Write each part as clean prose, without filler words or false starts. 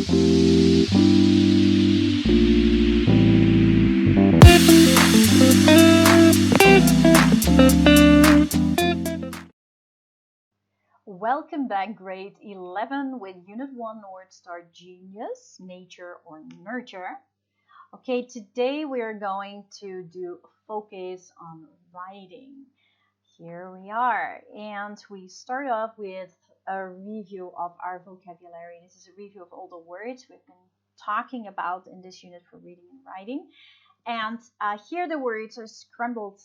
Welcome back, grade 11 with Unit 1 North Star Genius, Nature or Nurture. Okay, today we are going to do a focus on writing. Here we are, and we start off with a review of our vocabulary. This is a review of all the words we've been talking about in this unit for reading and writing. And here the words are scrambled.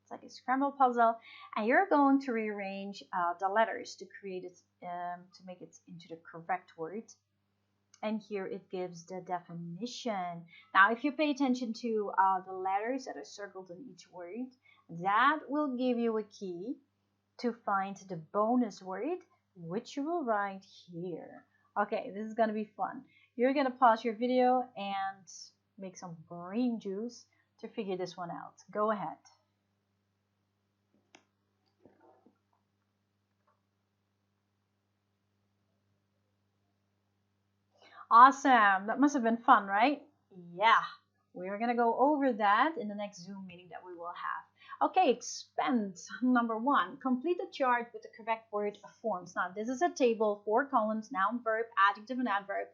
It's like a scramble puzzle, and you're going to rearrange the letters to create it, to make it into the correct word. And here it gives the definition. Now, if you pay attention to the letters that are circled in each word, that will give you a key to find the bonus word, which you will write here. Okay, this is going to be fun. You're going to pause your video and make some brain juice to figure this one out. Go ahead. Awesome. That must have been fun, right? Yeah. We're going to go over that in the next Zoom meeting that we will have. Okay, expand. Number 1. Complete the chart with the correct word forms. Now, this is a table, 4 columns, noun, verb, adjective, and adverb.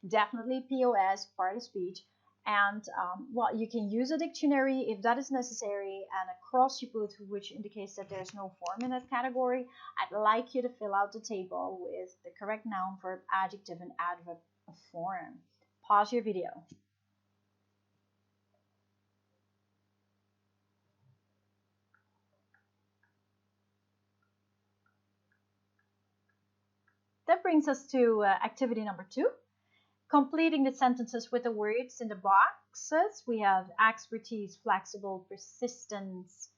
Definitely POS, part of speech. And, well, you can use a dictionary if that is necessary, and a cross you put, which indicates that there's no form in that category. I'd like you to fill out the table with the correct noun, verb, adjective, and adverb form. Pause your video. That brings us to activity number 2. Completing the sentences with the words in the boxes. We have expertise, flexible, persistence,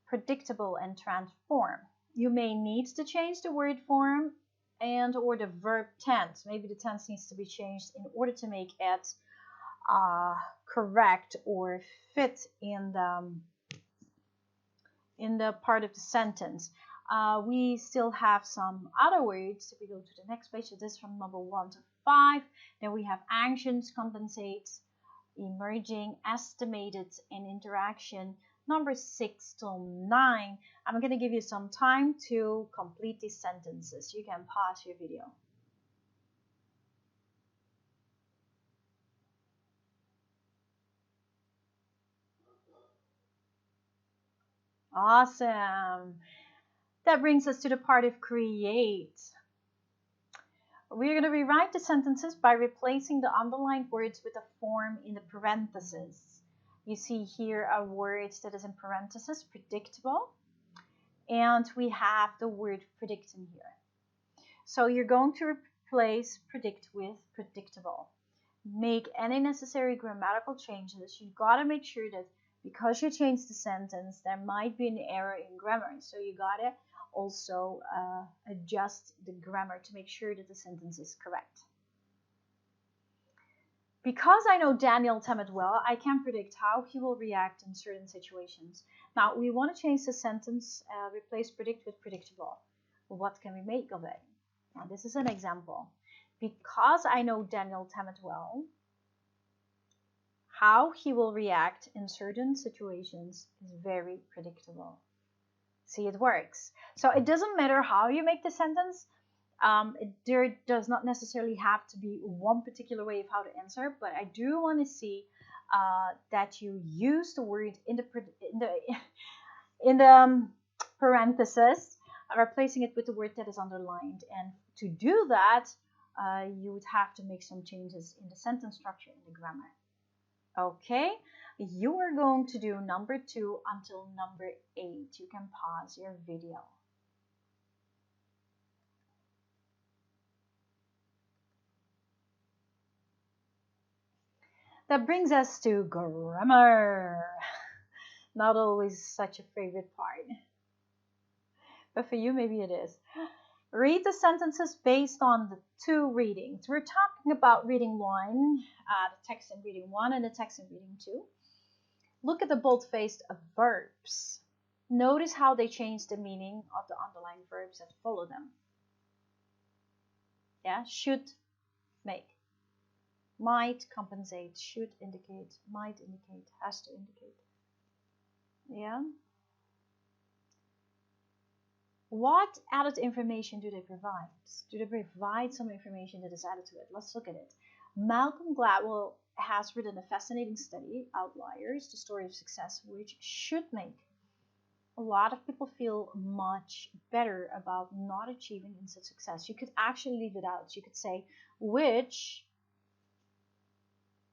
predictable, and transform. You may need to change the word form and or the verb tense. Maybe the tense needs to be changed in order to make it correct or fit in the part of the sentence. We still have some other words. If we go to the next page, so this is from number 1 to 5. Then we have actions, compensates, emerging, estimated, and interaction. Number 6 till 9. I'm going to give you some time to complete these sentences. You can pause your video. Awesome. That brings us to the part of create. We're going to rewrite the sentences by replacing the underlined words with a form in the parentheses. You see here a word that is in parentheses, predictable, and we have the word predict in here. So you're going to replace predict with predictable. Make any necessary grammatical changes. You got to make sure that because you changed the sentence, there might be an error in grammar. So you got to also adjust the grammar to make sure that the sentence is correct. Because I know Daniel Tammet well, I can predict how he will react in certain situations. Now, we want to change the sentence, replace predict with predictable. What can we make of it? Now, this is an example. Because I know Daniel Tammet well, how he will react in certain situations is very predictable. See, it works. So it doesn't matter how you make the sentence. There does not necessarily have to be one particular way of how to answer, but I do want to see that you use the word in the parentheses, replacing it with the word that is underlined. And to do that, you would have to make some changes in the sentence structure and the grammar. Okay, you are going to do number 2 until number 8. You can pause your video. That brings us to grammar. Not always such a favorite part, but for you maybe it is. Read the sentences based on the 2 readings. We're talking about reading 1, the text in reading 1 and the text in reading 2. Look at the bold-faced verbs. Notice how they change the meaning of the underlined verbs that follow them. Yeah, should, make. Might compensate, should indicate, might indicate, has to indicate. Yeah. What added information do they provide? Do they provide some information that is added to it? Let's look at it. Malcolm Gladwell has written a fascinating study, Outliers, the Story of Success, which should make a lot of people feel much better about not achieving instant success. You could actually leave it out. You could say, which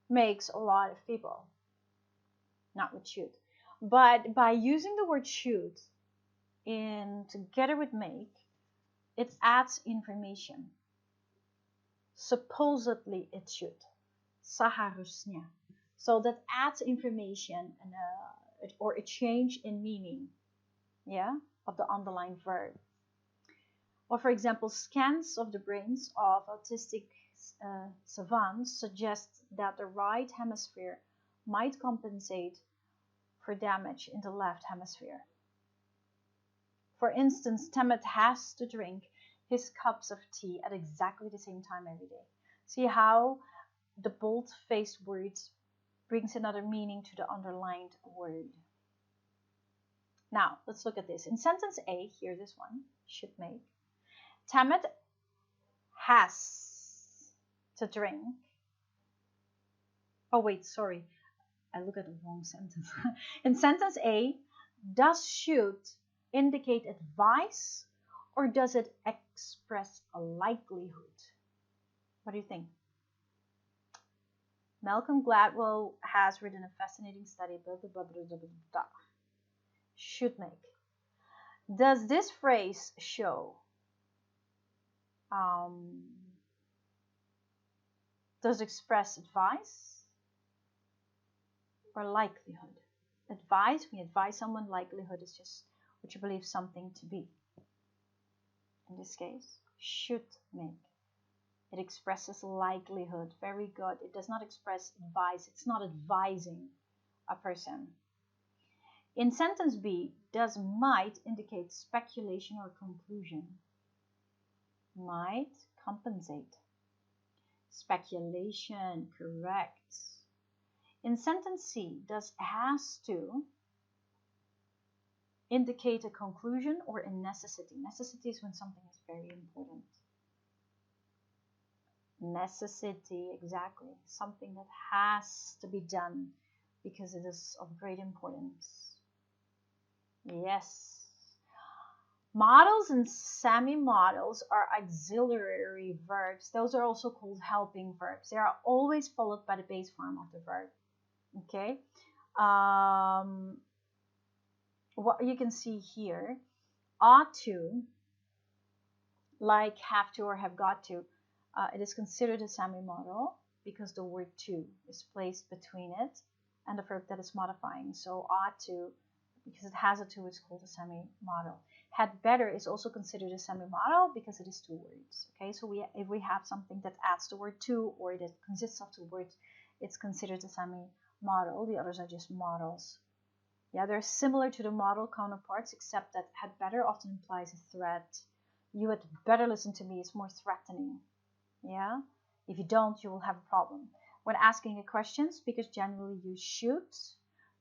makes a lot of people, not which should. But by using the word should in together with make, it adds information. Supposedly it should. Seharusnya. So that adds information and or a change in meaning, yeah, of the underlying verb. Or for example, scans of the brains of autistic savants suggest that the right hemisphere might compensate for damage in the left hemisphere. For instance, Temet has to drink his cups of tea at exactly the same time every day. See how the bold-faced words brings another meaning to the underlined word. Now, let's look at this. In sentence A, here this one, should make, Temet has to drink. Oh wait, sorry. I look at the wrong sentence. In sentence A, does should indicate advice or does it express a likelihood? What do you think? Malcolm Gladwell has written a fascinating study, blah, blah, blah, blah, blah, blah. Should make. Does this phrase show does express advice or likelihood? Advice, we advise someone, likelihood is just what you believe something to be. In this case, should make. It expresses likelihood. Very good. It does not express advice. It's not advising a person. In sentence B, does might indicate speculation or conclusion? Might compensate. Speculation, correct. In sentence C, does has to indicate a conclusion or a necessity? Necessity is when something is very important. Necessity, exactly. Something that has to be done because it is of great importance. Yes. Modals and semi-modals are auxiliary verbs. Those are also called helping verbs. They are always followed by the base form of the verb. Okay. What you can see here, ought to, like have to or have got to, it is considered a semi-modal because the word to is placed between it and the verb that is modifying. So ought to, because it has a to, it's called a semi-modal. Had better is also considered a semi-modal because it is two words. Okay, so if we have something that adds the word to or that consists of two words, it's considered a semi-modal. The others are just modals. Yeah, they're similar to the modal counterparts, except that had better often implies a threat. You had better listen to me is more threatening. Yeah, if you don't, you will have a problem. When asking a question, speakers generally use should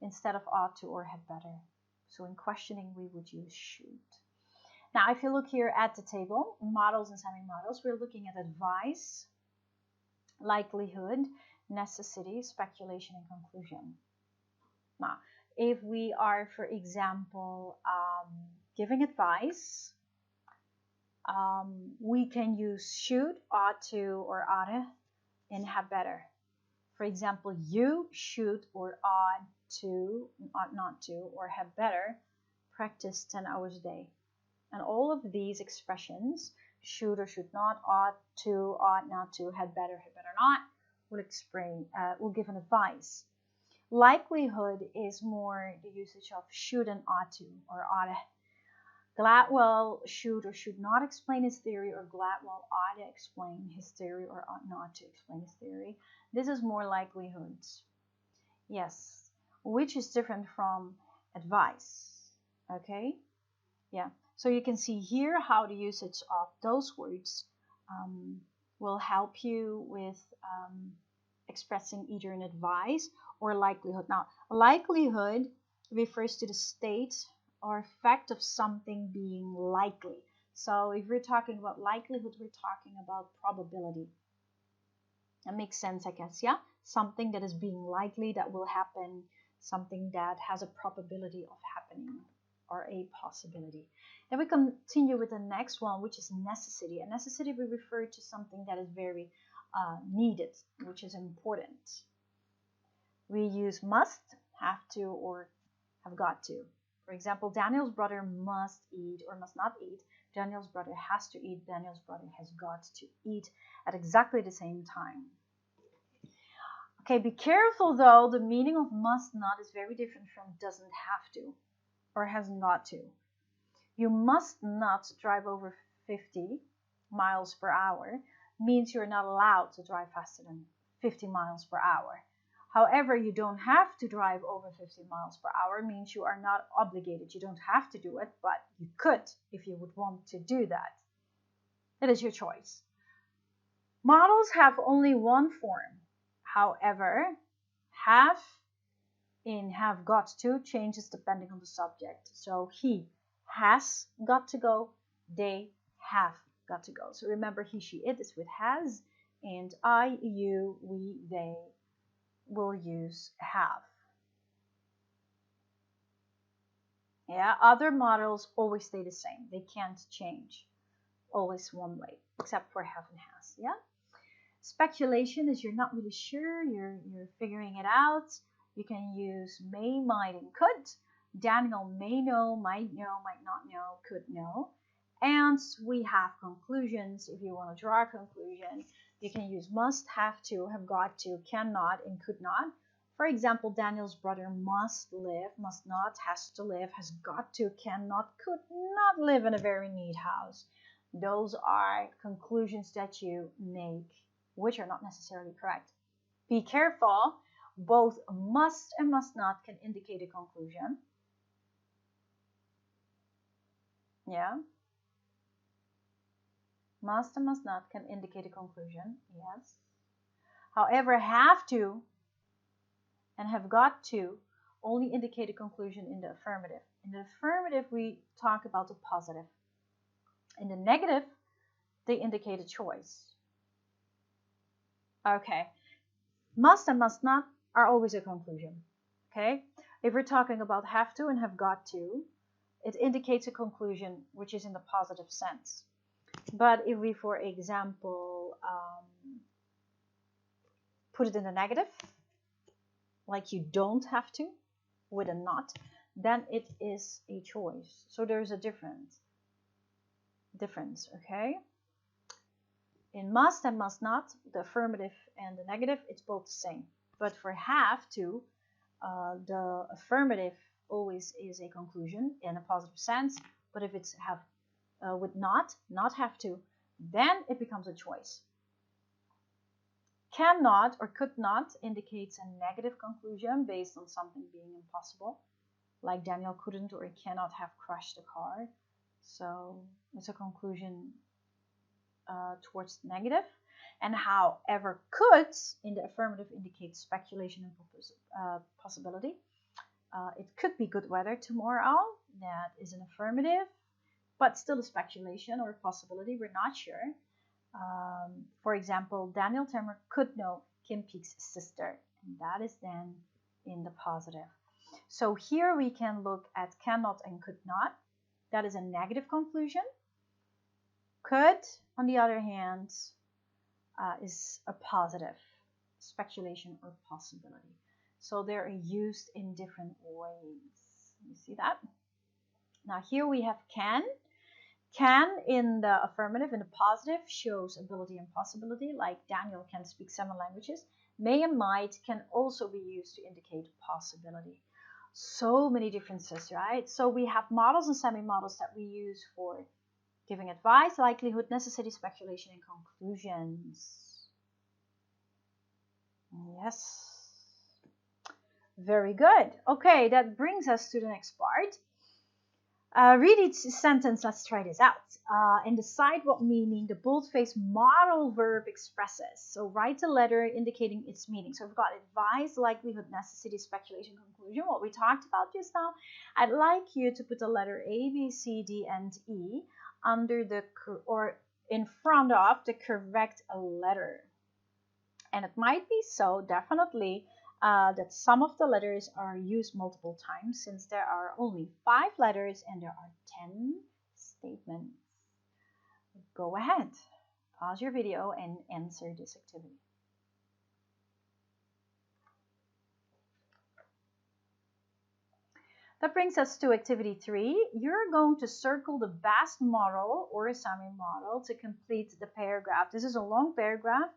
instead of ought to or had better. So in questioning, we would use should. Now, if you look here at the table, modals and semi-modals, we're looking at advice, likelihood, necessity, speculation, and conclusion. Now, if we are, for example, giving advice, we can use should, ought to, or oughta, and have better. For example, you should or ought to, ought not to, or have better practice 10 hours a day. And all of these expressions, should or should not, ought to, ought not to, had better not, will give an advice. Likelihood is more the usage of should and ought to, or oughta. Gladwell should or should not explain his theory, or Gladwell ought to explain his theory, or ought not to explain his theory. This is more likelihoods. Yes, which is different from advice. Okay? Yeah. So you can see here how the usage of those words will help you with expressing either an advice or likelihood. Now, likelihood refers to the state or fact of something being likely. So if we're talking about likelihood, we're talking about probability. That makes sense, I guess, yeah? Something that is being likely that will happen, something that has a probability of happening or a possibility. Then we continue with the next one, which is necessity. And necessity we refer to something that is very needed, which is important. We use must, have to, or have got to. For example, Daniel's brother must eat or must not eat. Daniel's brother has to eat. Daniel's brother has got to eat at exactly the same time. Okay, be careful though. The meaning of must not is very different from doesn't have to or has got to. You must not drive over 50 miles per hour means you're not allowed to drive faster than 50 miles per hour. However, you don't have to drive over 50 miles per hour means you are not obligated. You don't have to do it, but you could if you would want to do that. It is your choice. Models have only one form. However, have in have got to changes depending on the subject. So he has got to go, they have got to go. So remember, he, she, it is with has, and I, you, we, they will use have. Yeah, other models always stay the same. They can't change. Always one way, except for have and has. Yeah. Speculation is you're not really sure, you're figuring it out. You can use may, might, and could. Daniel may know, might not know, could know. And we have conclusions. If you want to draw a conclusion, you can use must, have to, have got to, cannot, and could not. For example, Daniel's brother must live, must not, has to live, has got to, cannot, could not live in a very neat house. Those are conclusions that you make, which are not necessarily correct. Be careful, both must and must not can indicate a conclusion. Yeah. Must and must not can indicate a conclusion, yes. However, have to and have got to only indicate a conclusion in the affirmative. In the affirmative, we talk about the positive. In the negative, they indicate a choice. Okay. Must and must not are always a conclusion. Okay. If we're talking about have to and have got to, it indicates a conclusion which is in the positive sense. But if we, for example, put it in the negative, like you don't have to, with a not, then it is a choice. So there's a difference, okay? In must and must not, the affirmative and the negative, it's both the same. But for have to, the affirmative always is a conclusion in a positive sense. But if it's have with not have to, then it becomes a choice. Cannot or could not indicates a negative conclusion based on something being impossible, like Daniel couldn't or he cannot have crashed the car. So it's a conclusion towards negative. And however, could in the affirmative indicates speculation and possibility. It could be good weather tomorrow. That is an affirmative, but still a speculation or a possibility. We're not sure. For example, Daniel Temmer could know Kim Peek's sister, and that is then in the positive. So here we can look at cannot and could not. That is a negative conclusion. Could, on the other hand, is a positive speculation or possibility. So they're used in different ways. You see that? Now here we have can. Can in the affirmative, in the positive, shows ability and possibility, like Daniel can speak 7 languages. May and might can also be used to indicate possibility. So many differences, right? So we have models and semi-models that we use for giving advice, likelihood, necessity, speculation, and conclusions. Yes. Very good. Okay, that brings us to the next part. Read each sentence. Let's try this out. And decide what meaning the boldface modal verb expresses. So write a letter indicating its meaning. So we've got advice, likelihood, necessity, speculation, conclusion. What we talked about just now. I'd like you to put the letter A, B, C, D, and E under the or in front of the correct letter. And it might be so, definitely, that some of the letters are used multiple times since there are only 5 letters and there are 10 statements. Go ahead, pause your video and answer this activity. That brings us to activity 3. You're going to circle the best model or assignment model to complete the paragraph. This is a long paragraph.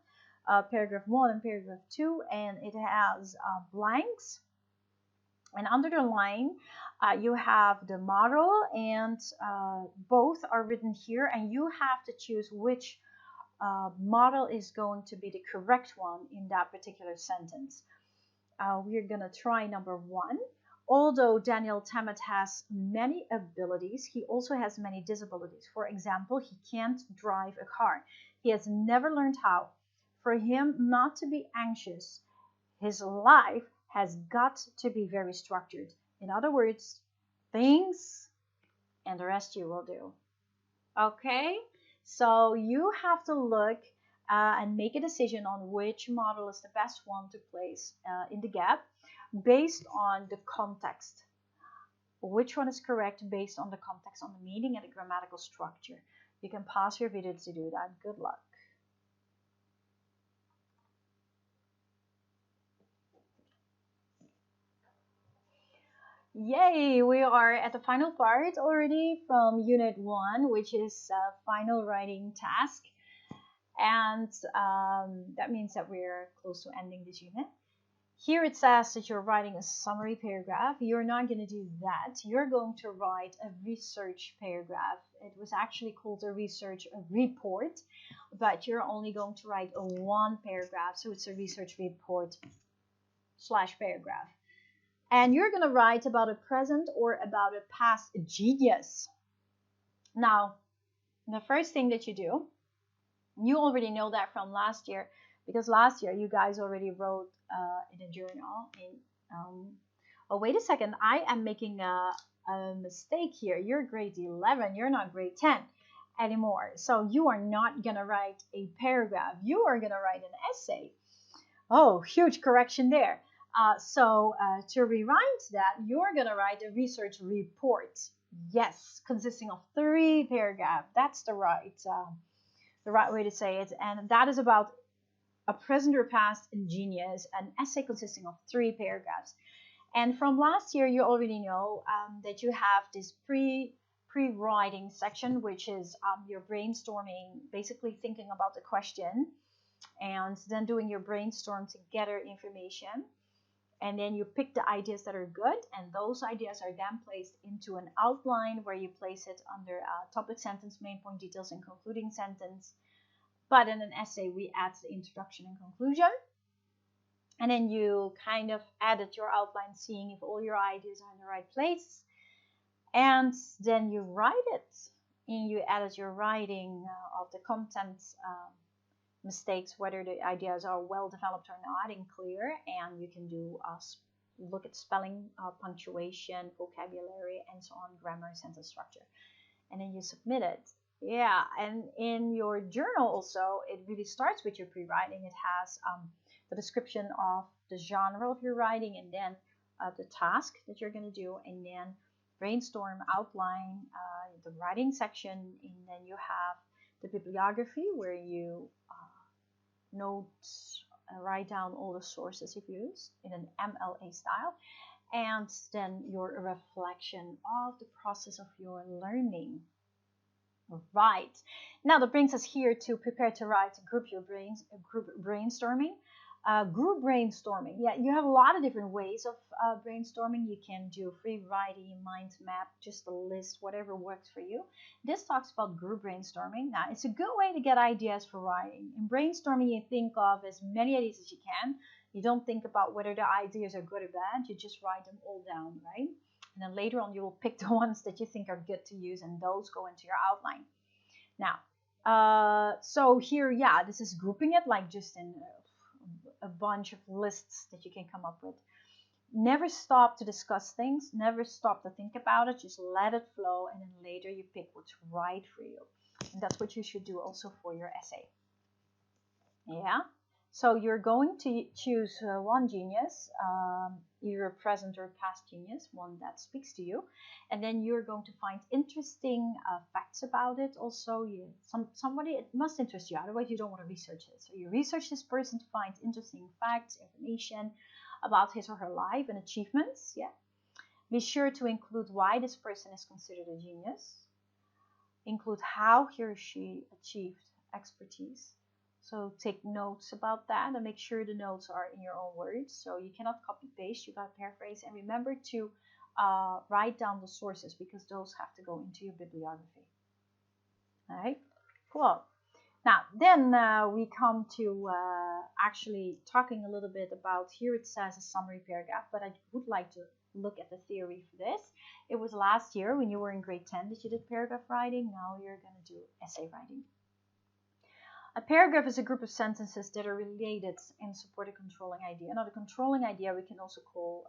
Paragraph 1 and paragraph 2, and it has blanks, and under the line you have the model, and both are written here, and you have to choose which model is going to be the correct one in that particular sentence. We're gonna try number 1. Although Daniel Tammet has many abilities, he also has many disabilities. For example, he can't drive a car. He has never learned how. For him not to be anxious, his life has got to be very structured. In other words, things and the rest you will do. Okay, so you have to look and make a decision on which model is the best one to place in the gap based on the context. Which one is correct based on the context, on the meaning and the grammatical structure. You can pause your video to do that. Good luck. Yay, we are at the final part already from Unit 1, which is final writing task. And that means that we're close to ending this unit. Here it says that you're writing a summary paragraph. You're not going to do that. You're going to write a research paragraph. It was actually called a research report, but you're only going to write a 1 paragraph. So it's a research report / paragraph. And you're going to write about a present or about a past genius. Now, the first thing that you do, you already know that from last year, because last year you guys already wrote in a journal. Oh, wait a second. I am making a mistake here. You're grade 11. You're not grade 10 anymore. So you are not going to write a paragraph. You are going to write an essay. Oh, huge correction there. So to rewrite that, you're going to write a research report. Yes, consisting of 3 paragraphs. That's the right way to say it. And that is about a present or past genius, an essay consisting of 3 paragraphs. And from last year, you already know that you have this pre-writing section, which is your brainstorming, basically thinking about the question and then doing your brainstorm to gather information. And then you pick the ideas that are good, and those ideas are then placed into an outline where you place it under topic sentence, main point, details, and concluding sentence. But in an essay, we add the introduction and conclusion. And then you kind of edit your outline, seeing if all your ideas are in the right place. And then you write it. And you edit your writing of the contents mistakes, whether the ideas are well developed or not and clear. And you can do look at spelling, punctuation, vocabulary, and so on, grammar, sentence structure. And then you submit it. Yeah, and in your journal also, it really starts with your pre-writing. It has the description of the genre of your writing, and then the task that you're going to do, and then brainstorm, outline, the writing section, and then you have the bibliography where you write down all the sources you've used in an MLA style, and then your reflection of the process of your learning. Right. Now that brings us here to prepare to write group brainstorming. Group brainstorming. Yeah, you have a lot of different ways of brainstorming. You can do free writing, mind map, just a list, whatever works for you. This talks about group brainstorming. Now, it's a good way to get ideas for writing. In brainstorming, you think of as many ideas as you can. You don't think about whether the ideas are good or bad. You just write them all down, right? And then later on, you will pick the ones that you think are good to use, and those go into your outline. Now, so here, yeah, this is grouping it like just in a bunch of lists that you can come up with. Never stop to discuss things, never stop to think about it, just let it flow, and then later you pick what's right for you. And that's what you should do also for your essay. Yeah, so you're going to choose one genius, either a present or past genius, one that speaks to you, and then you're going to find interesting facts about it. Also, somebody, it must interest you, otherwise you don't want to research it. So you research this person to find interesting facts, information about his or her life and achievements. Yeah, be sure to include why this person is considered a genius. Include how he or she achieved expertise. So take notes about that and make sure the notes are in your own words. So you cannot copy paste, you gotta paraphrase, and remember to write down the sources because those have to go into your bibliography. All right, cool. Now, then we come to actually talking a little bit about, here it says a summary paragraph, but I would like to look at the theory for this. It was last year when you were in grade 10 that you did paragraph writing. Now you're going to do essay writing. A paragraph is a group of sentences that are related and support a controlling idea. Now, the controlling idea we can also call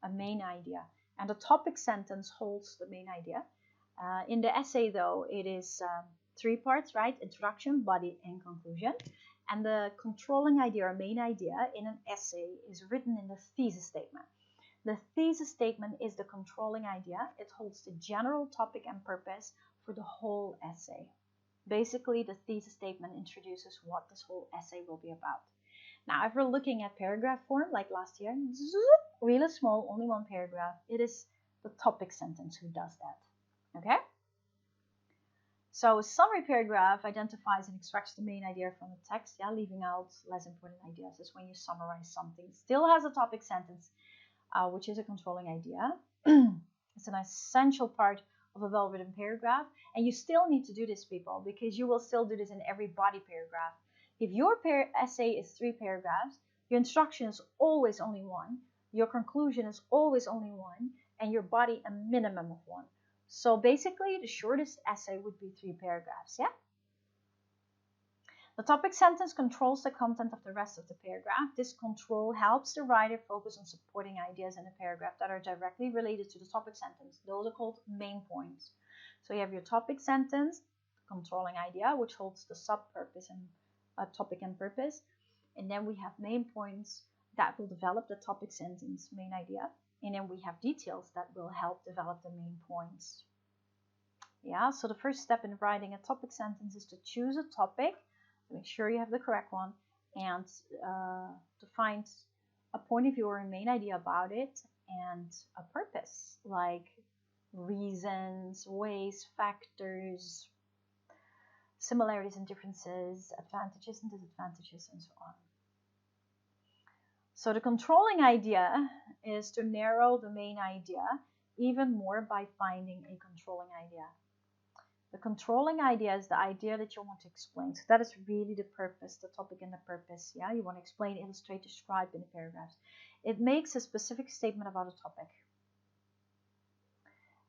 a main idea. And the topic sentence holds the main idea. In the essay, though, it is 3 parts, right? Introduction, body, and conclusion. And the controlling idea or main idea in an essay is written in the thesis statement. The thesis statement is the controlling idea. It holds the general topic and purpose for the whole essay. Basically, the thesis statement introduces what this whole essay will be about. Now, if we're looking at paragraph form, like last year, really small, only one paragraph, it is the topic sentence who does that. Okay? So a summary paragraph identifies and extracts the main idea from the text, yeah, leaving out less important ideas. Is when you summarize something. Still has a topic sentence, which is a controlling idea. It's an essential part of a well-written paragraph, and you still need to do this, people, because you will still do this in every body paragraph. If your essay is 3 paragraphs, your introduction is always only 1, your conclusion is always only 1, and your body a minimum of 1. So basically, the shortest essay would be 3 paragraphs, yeah? The topic sentence controls the content of the rest of the paragraph. This control helps the writer focus on supporting ideas in a paragraph that are directly related to the topic sentence. Those are called main points. So you have your topic sentence, controlling idea, which holds the sub-purpose and topic and purpose. And then we have main points that will develop the topic sentence, main idea. And then we have details that will help develop the main points. Yeah, so the first step in writing a topic sentence is to choose a topic, make sure you have the correct one, and to find a point of view or a main idea about it, and a purpose, like reasons, ways, factors, similarities and differences, advantages and disadvantages, and so on. So the controlling idea is to narrow the main idea even more by finding a controlling idea. The controlling idea is the idea that you want to explain. So that is really the purpose, the topic and the purpose. Yeah, you want to explain, illustrate, describe in the paragraphs. It makes a specific statement about a topic.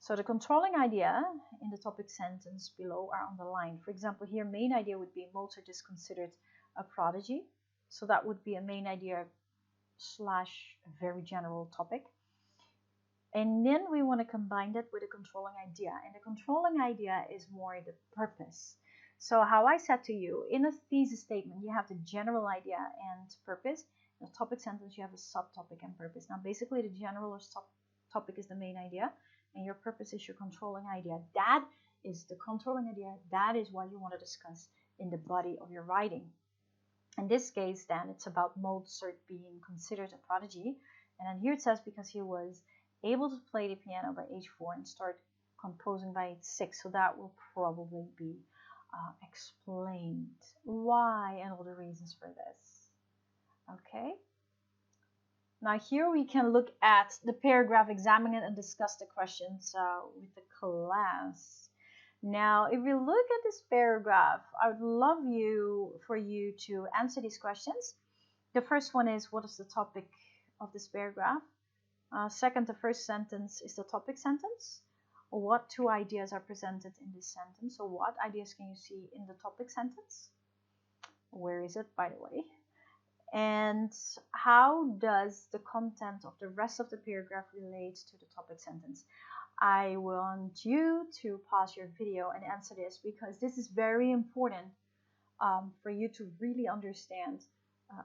So the controlling idea in the topic sentence below are underlined. For example, here main idea would be Mozart is considered a prodigy. So that would be a main idea slash a very general topic. And then we want to combine that with a controlling idea. And the controlling idea is more the purpose. So how I said to you, in a thesis statement, you have the general idea and purpose. In the topic sentence, you have a subtopic and purpose. Now, basically, the general or subtopic is the main idea, and your purpose is your controlling idea. That is the controlling idea. That is what you want to discuss in the body of your writing. In this case, then, it's about Mozart being considered a prodigy. And then here it says because he was able to play the piano by age 4 and start composing by age 6. So that will probably be explained why and all the reasons for this. Okay. Now here we can look at the paragraph, examine it, and discuss the questions with the class. Now, if we look at this paragraph, I would love for you to answer these questions. The first one is, what is the topic of this paragraph? Second, the first sentence is the topic sentence. What two ideas are presented in this sentence? So what ideas can you see in the topic sentence? Where is it, by the way? And how does the content of the rest of the paragraph relate to the topic sentence? I want you to pause your video and answer this, because this is very important for you to really understand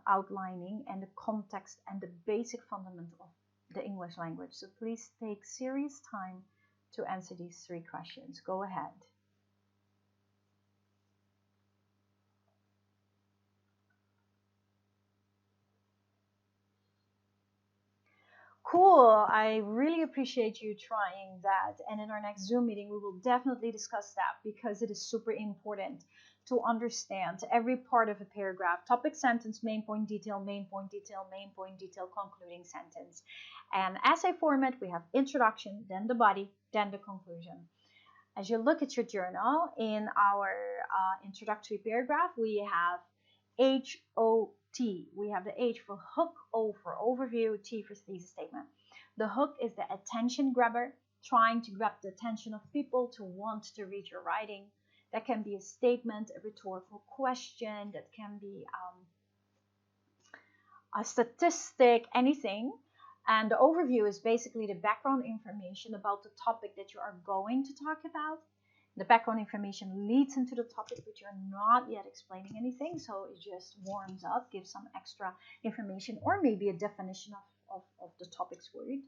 outlining and the context and the basic fundament of the English language. So please take serious time to answer these three questions. Go ahead. Cool. I really appreciate you trying that. And in our next Zoom meeting, we will definitely discuss that, because it is super important to understand every part of a paragraph. Topic sentence, main point detail, main point detail, main point detail, concluding sentence. And essay format, we have introduction, then the body, then the conclusion. As you look at your journal, in our introductory paragraph, we have HOT. We have the H for hook, O for overview, T for thesis statement. The hook is the attention grabber, trying to grab the attention of people to want to read your writing. That can be a statement, a rhetorical question, that can be a statistic, anything. And the overview is basically the background information about the topic that you are going to talk about. The background information leads into the topic, but you're not yet explaining anything, so it just warms up, gives some extra information, or maybe a definition of the topic's word.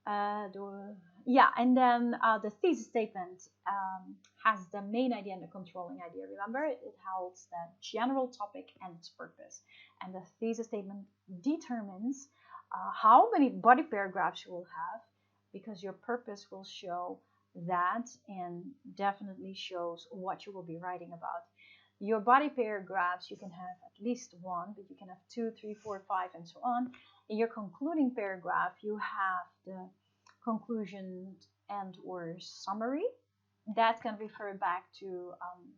And then the thesis statement has the main idea and the controlling idea. Remember, it holds the general topic and its purpose. And the thesis statement determines how many body paragraphs you will have, because your purpose will show that and definitely shows what you will be writing about. Your body paragraphs, you can have at least one, but you can have 2, 3, 4, 5, and so on. In your concluding paragraph, you have the conclusion and or summary. That can refer back to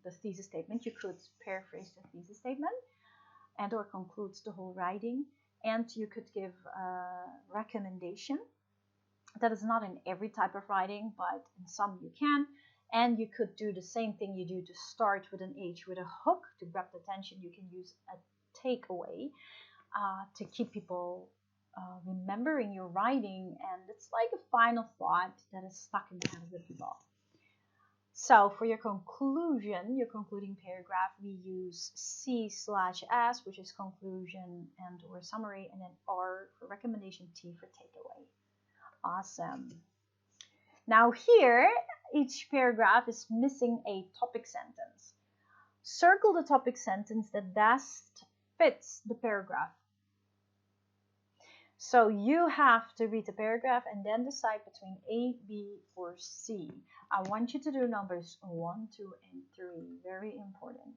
the thesis statement. You could paraphrase the thesis statement and or concludes the whole writing. And you could give a recommendation. That is not in every type of writing, but in some you can. And you could do the same thing you do to start with an H, with a hook to grab the attention. You can use a takeaway to keep people remembering your writing, and it's like a final thought that is stuck in the head of the people. So for your conclusion, your concluding paragraph, we use C/S, which is conclusion and or summary, and then R for recommendation, T for takeaway. Awesome. Now here, each paragraph is missing a topic sentence. Circle the topic sentence that best fits the paragraph. So you have to read the paragraph and then decide between A, B, or C. I want you to do numbers 1, 2, and 3. Very important.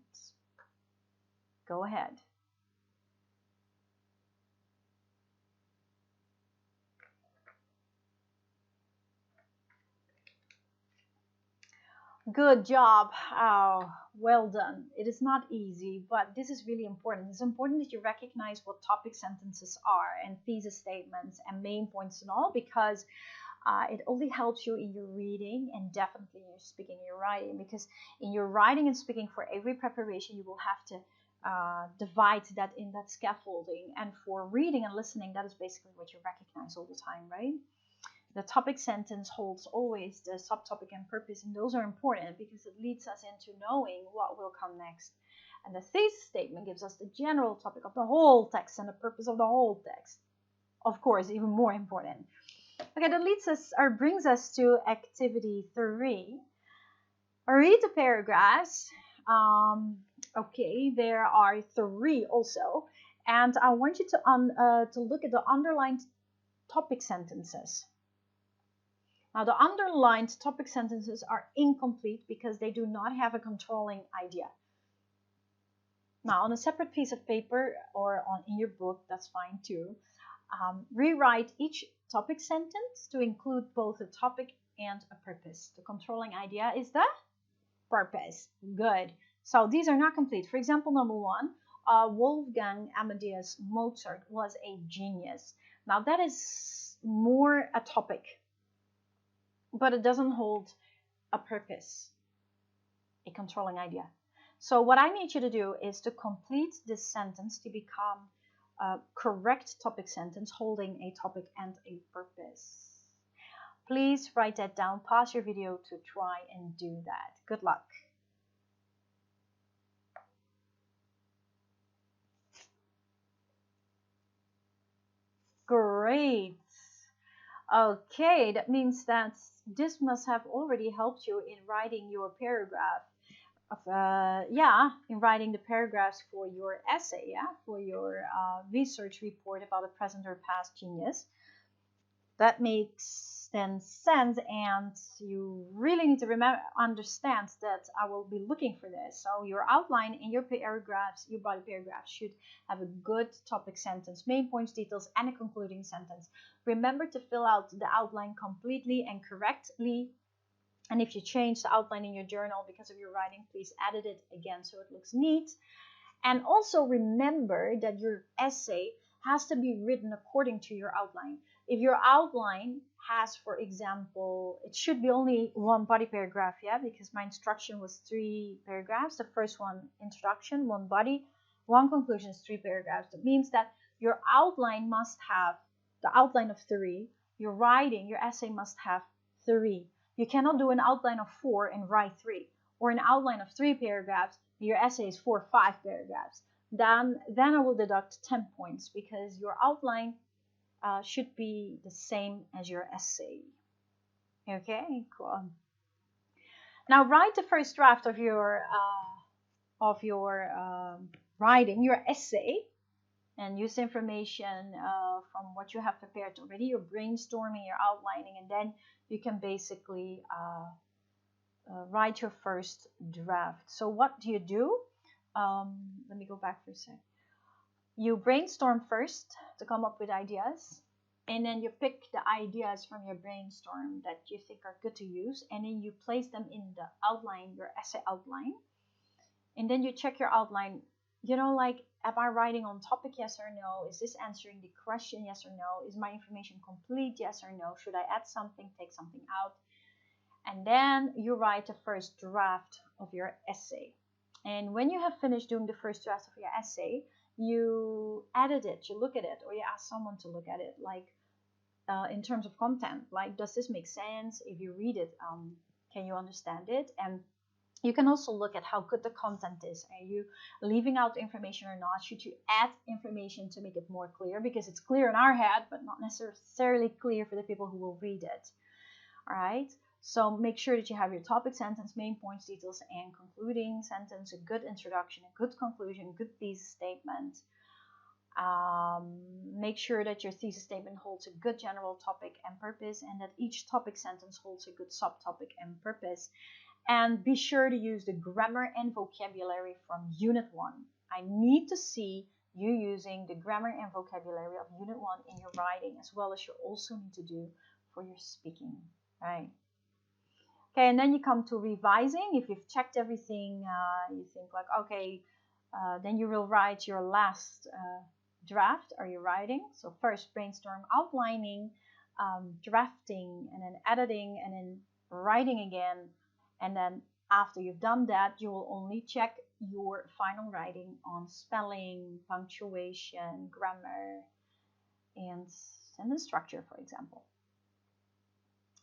Go ahead. Good job. Oh, well done. It is not easy, but this is really important. It's important that you recognize what topic sentences are and thesis statements and main points and all, because it only helps you in your reading and definitely in your speaking and your writing, because in your writing and speaking, for every preparation, you will have to divide that in that scaffolding. And for reading and listening, that is basically what you recognize all the time, right? The topic sentence holds always the subtopic and purpose, and those are important because it leads us into knowing what will come next. And the thesis statement gives us the general topic of the whole text and the purpose of the whole text. Of course, even more important. Okay, that leads us or brings us to activity 3. Read the paragraphs. Okay, there are 3 also, and I want you to look at the underlined topic sentences. Now, the underlined topic sentences are incomplete because they do not have a controlling idea. Now, on a separate piece of paper or in your book, that's fine too. Rewrite each topic sentence to include both a topic and a purpose. The controlling idea is the purpose. Good. So these are not complete. For example, number 1, Wolfgang Amadeus Mozart was a genius. Now that is more a topic, but it doesn't hold a purpose, a controlling idea. So what I need you to do is to complete this sentence to become a correct topic sentence holding a topic and a purpose. Please write that down. Pause your video to try and do that. Good luck. Great. Okay, that means that this must have already helped you in writing your paragraph. In writing the paragraphs for your essay, for your research report about a present or past genius. That makes then sense, and you really need to understand that I will be looking for this. So your outline and your paragraphs, your body paragraphs should have a good topic sentence, main points, details, and a concluding sentence. Remember to fill out the outline completely and correctly. And if you change the outline in your journal because of your writing, please edit it again so it looks neat. And also remember that your essay has to be written according to your outline. If your outline has, for example, it should be only one body paragraph, because my instruction was 3 paragraphs. The first one, introduction, 1 body, 1 conclusion is 3 paragraphs. That means that your outline must have the outline of 3. Your writing, your essay must have 3. You cannot do an outline of 4 and write 3, or an outline of 3 paragraphs. Your essay is 4 or 5 paragraphs. Then I will deduct 10 points because your outline should be the same as your essay. Okay, cool. Now write the first draft of your writing, your essay, and use information from what you have prepared already. You're brainstorming, you're outlining, and then you can basically write your first draft. So what do you do? Let me go back for a sec. You brainstorm first to come up with ideas, and then you pick the ideas from your brainstorm that you think are good to use, and then you place them in the outline, your essay outline, and then you check your outline. Like, am I writing on topic, yes or no? Is this answering the question, yes or no? Is my information complete, yes or no? Should I add something, take something out? And then you write the first draft of your essay. And when you have finished doing the first draft of your essay, you edit it, you look at it, or you ask someone to look at it, like in terms of content, like, does this make sense? If you read it, can you understand it? And you can also look at how good the content is. Are you leaving out information or not? Should you add information to make it more clear? Because it's clear in our head, but not necessarily clear for the people who will read it. All right. So make sure that you have your topic sentence, main points, details, and concluding sentence, a good introduction, a good conclusion, good thesis statement. Make sure that your thesis statement holds a good general topic and purpose, and that each topic sentence holds a good subtopic and purpose. And be sure to use the grammar and vocabulary from Unit 1. I need to see you using the grammar and vocabulary of Unit 1 in your writing, as well as you also need to do for your speaking, right? Okay, and then you come to revising. If you've checked everything, you think like, okay, then you will write your last draft or your writing. So first brainstorm, outlining, drafting, and then editing, and then writing again. And then after you've done that, you will only check your final writing on spelling, punctuation, grammar, and sentence structure, for example.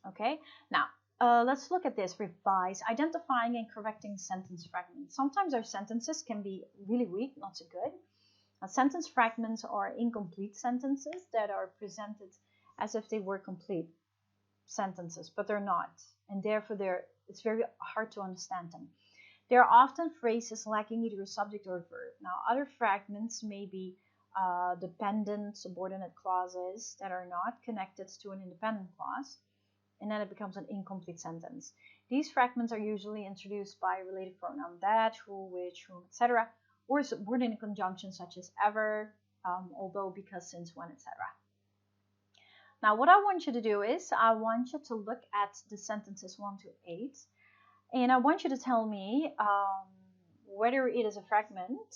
Okay, now let's look at this. Revise, identifying and correcting sentence fragments. Sometimes our sentences can be really weak, not so good. Sentence fragments are incomplete sentences that are presented as if they were complete sentences, but they're not, and therefore it's very hard to understand them. There are often phrases lacking either a subject or a verb. Now, other fragments may be dependent subordinate clauses that are not connected to an independent clause, and then it becomes an incomplete sentence. These fragments are usually introduced by a related pronoun that, who, which, whom, etc., or subordinate conjunctions such as ever, although, because, since, when, etc. Now, what I want you to do is I want you to look at the sentences 1 to 8, and I want you to tell me whether it is a fragment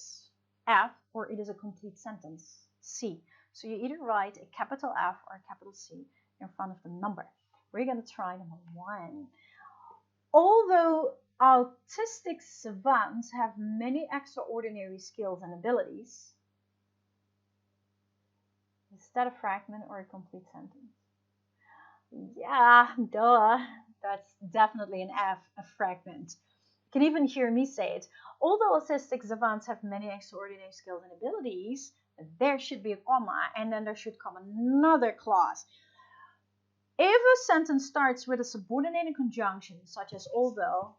F, or it is a complete sentence, C. So you either write a capital F or a capital C in front of the number. We're going to try number 1. Although autistic savants have many extraordinary skills and abilities, is that a fragment or a complete sentence? Yeah, duh. That's definitely an F, a fragment. You can even hear me say it. Although autistic savants have many extraordinary skills and abilities, there should be a comma, and then there should come another clause. If a sentence starts with a subordinated conjunction, such as although,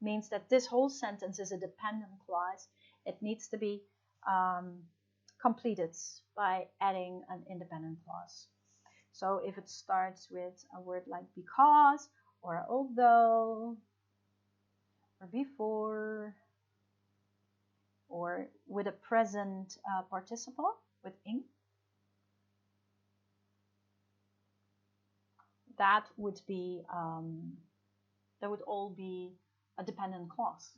means that this whole sentence is a dependent clause, it needs to be completed by adding an independent clause. So if it starts with a word like because, or although, or before, or with a present participle, with ing, that would all be a dependent clause.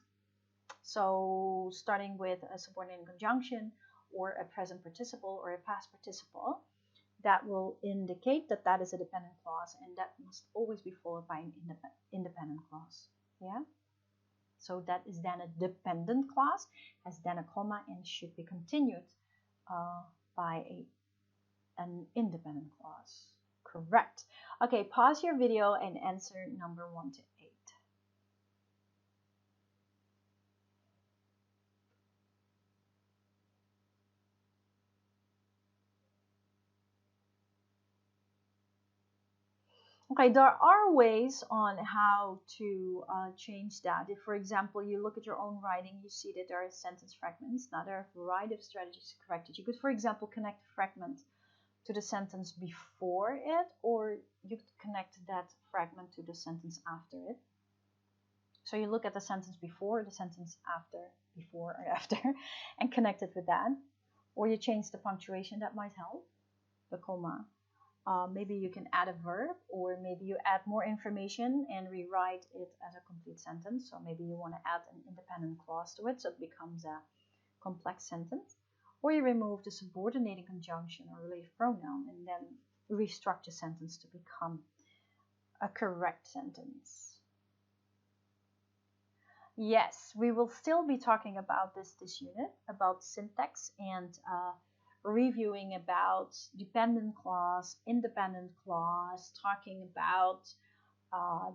So starting with a subordinated conjunction or a present participle or a past participle, that will indicate that that is a dependent clause, and that must always be followed by an independent clause. Yeah. So that is then a dependent clause, has then a comma, and should be continued by an independent clause. Correct. Okay, pause your video and answer number 1 to 8. Okay, there are ways on how to change that. If, for example, you look at your own writing, you see that there are sentence fragments. Now, there are a variety of strategies to correct it. You could, for example, connect a fragment to the sentence before it, or you could connect that fragment to the sentence after it. So you look at the sentence before, the sentence after, before or after, and connect it with that. Or you change the punctuation, that might help, the comma. Maybe you can add a verb, or maybe you add more information and rewrite it as a complete sentence. So maybe you want to add an independent clause to it, so it becomes a complex sentence. Or you remove the subordinating conjunction or relative pronoun and then restructure the sentence to become a correct sentence. Yes, we will still be talking about this unit, about syntax and reviewing about dependent clause, independent clause, talking about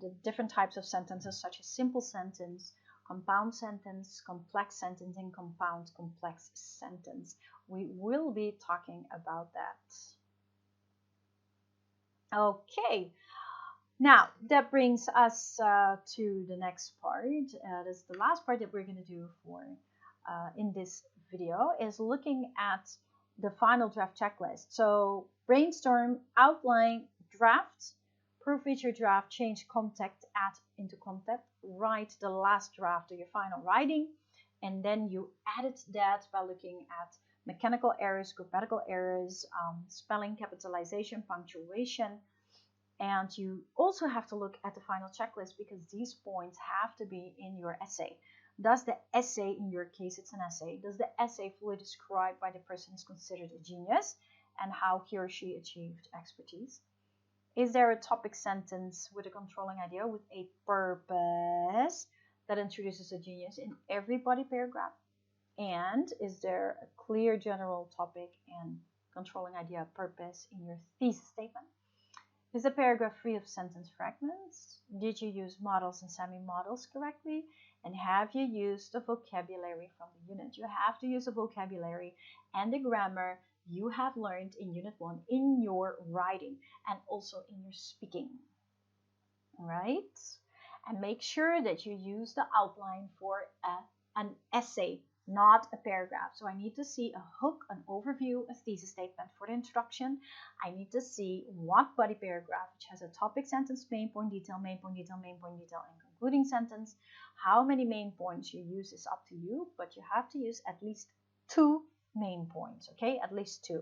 the different types of sentences such as simple sentence, compound sentence, complex sentence, and compound complex sentence. We will be talking about that. Okay, now that brings us to the next part. This is the last part that we're going to do for in this video, is looking at the final draft checklist. So brainstorm, outline, draft, proofread your draft, change content, add into content, write the last draft of your final writing, and then you edit that by looking at mechanical errors, grammatical errors, spelling, capitalization, punctuation. And you also have to look at the final checklist, because these points have to be in your essay. Does the essay, in your case it's an essay, does the essay fully describe why the person is considered a genius and how he or she achieved expertise? Is there a topic sentence with a controlling idea with a purpose that introduces a genius in every body paragraph? And is there a clear general topic and controlling idea purpose in your thesis statement? Is the paragraph free of sentence fragments? Did you use models and semi-models correctly? And have you used the vocabulary from the unit? You have to use the vocabulary and the grammar you have learned in Unit 1 in your writing and also in your speaking. Right? And make sure that you use the outline for an essay, not a paragraph. So I need to see a hook, an overview, a thesis statement for the introduction. I need to see what body paragraph, which has a topic, sentence, main point, detail, main point, detail, main point, detail, and concluding sentence. How many main points you use is up to you, but you have to use at least 2 main points, okay? At least 2.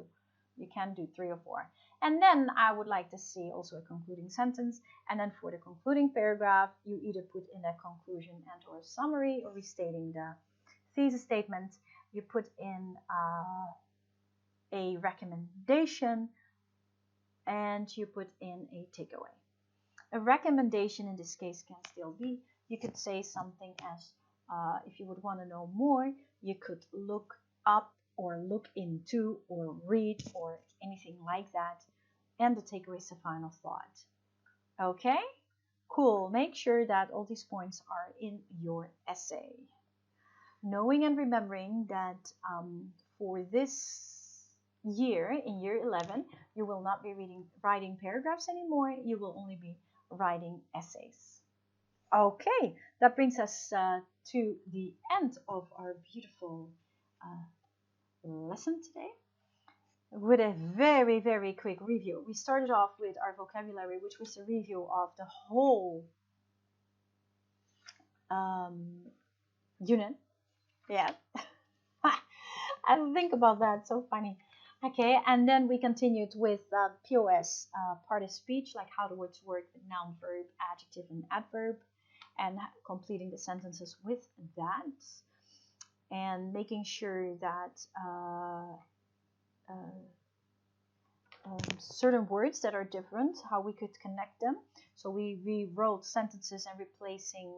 You can do 3 or 4. And then I would like to see also a concluding sentence. And then for the concluding paragraph, you either put in a conclusion and or a summary, or restating the thesis statement. you put in a recommendation, and you put in a takeaway. A recommendation in this case can still be, you could say something as, if you would want to know more, you could look up or look into or read or anything like that. And the takeaway is the final thought. Okay, cool. Make sure that all these points are in your essay. Knowing and remembering that for this year, in year 11, you will not be writing paragraphs anymore. You will only be writing essays. Okay, that brings us to the end of our beautiful lesson today with a very, very quick review. We started off with our vocabulary, which was a review of the whole unit. Yeah. I think about that, so funny. Okay, and then we continued with POS, part of speech, like how the words work with noun, verb, adjective, and adverb, and completing the sentences with that, and making sure that certain words that are different, how we could connect them. So we rewrote sentences and replacing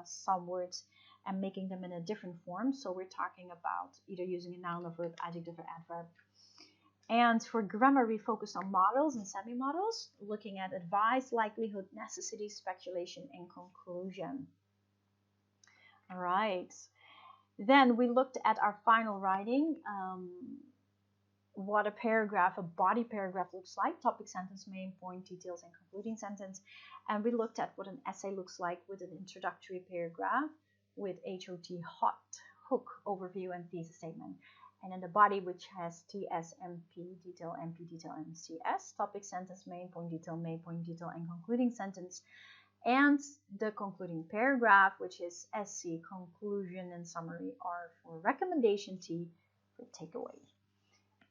some words and making them in a different form. So we're talking about either using a noun, a verb, adjective, or adverb. And for grammar, we focused on models and semi-models, looking at advice, likelihood, necessity, speculation, and conclusion. All right. Then we looked at our final writing, what a paragraph, a body paragraph looks like, topic, sentence, main point, details, and concluding sentence. And we looked at what an essay looks like with an introductory paragraph, with HOT, hot, hook, overview, and thesis statement. And in the body, which has TS, MP, detail, and CS, topic, sentence, main point, detail, and concluding sentence. And the concluding paragraph, which is SC, conclusion and summary, R for recommendation, T for takeaway.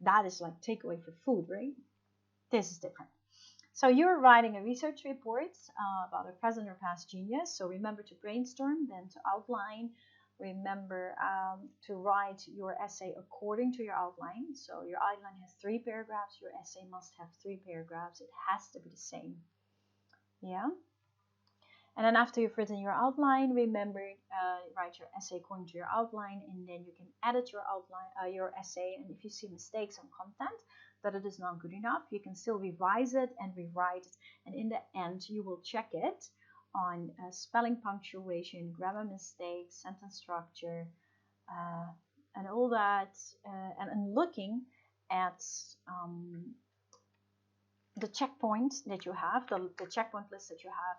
That is like takeaway for food, right? This is different. So you're writing a research report about a present or past genius. So remember to brainstorm, then to outline. Remember to write your essay according to your outline. So your outline has 3 paragraphs. Your essay must have 3 paragraphs. It has to be the same. Yeah. And then after you've written your outline, remember, write your essay according to your outline, and then you can edit your outline, your essay. And if you see mistakes on content, that it is not good enough, you can still revise it and rewrite it. And in the end, you will check it on spelling, punctuation, grammar mistakes, sentence structure, and all that. And looking at the checkpoints that you have, the checkpoint list that you have,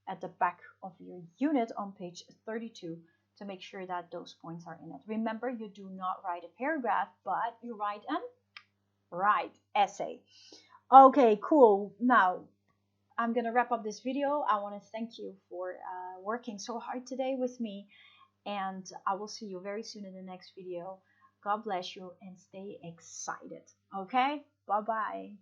at the back of your unit on page 32 to make sure that those points are in it. Remember, you do not write a paragraph, but you write an essay. Okay, cool. Now, I'm going to wrap up this video. I want to thank you for working so hard today with me, and I will see you very soon in the next video. God bless you and stay excited. Okay? Bye-bye.